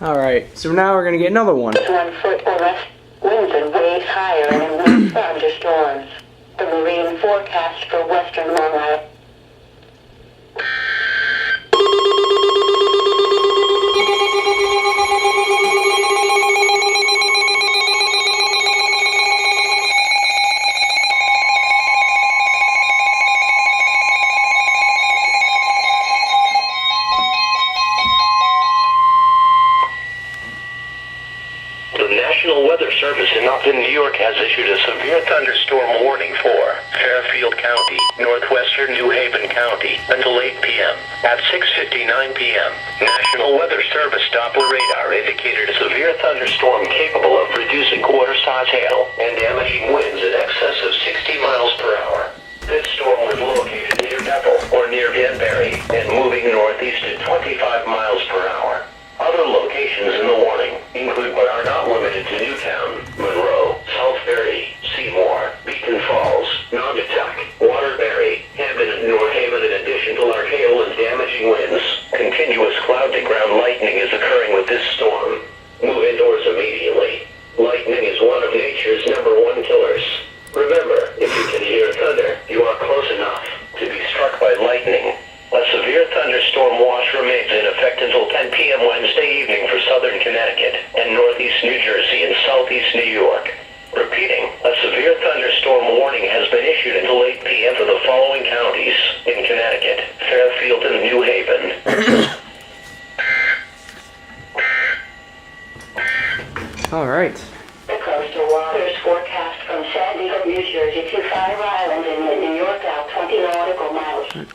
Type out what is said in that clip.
Alright, so now we're going to get another one. 1 foot or less, winds and waves higher and in wind thunderstorms. The marine forecast for western Long Island. The National Weather Service in New York has issued a severe thunderstorm warning for Fairfield County, northwestern New Haven County, until 8 p.m. At 6:59 p.m., National Weather Service Doppler radar indicated a severe thunderstorm capable of producing quarter-size hail and damaging winds in excess of 60 miles per hour. This storm was located near Bethel or near Danbury and moving northeast at 25 miles per hour. Other locations in the warning include but are not limited to Newtown, Monroe, Southbury, Seymour, Beacon Falls, Naugatuck, Waterbury, Hampton, and North Haven, in addition to large hail and damaging winds. Continuous cloud-to-ground lightning is occurring with this storm. Move indoors immediately. Lightning is one of nature's #1 killers. Remember, if you can hear thunder, you are close enough to be struck by lightning. A severe thunderstorm watch remains in effect until 10 p.m. Wednesday evening for southern Connecticut and northeast New Jersey and southeast New York. Repeating, a severe thunderstorm warning has been issued until 8 p.m. for the following counties in Connecticut: Fairfield and New Haven. Alright. The coastal waters forecast from San Diego, New Jersey to Fire Island in New York out 20 nautical miles.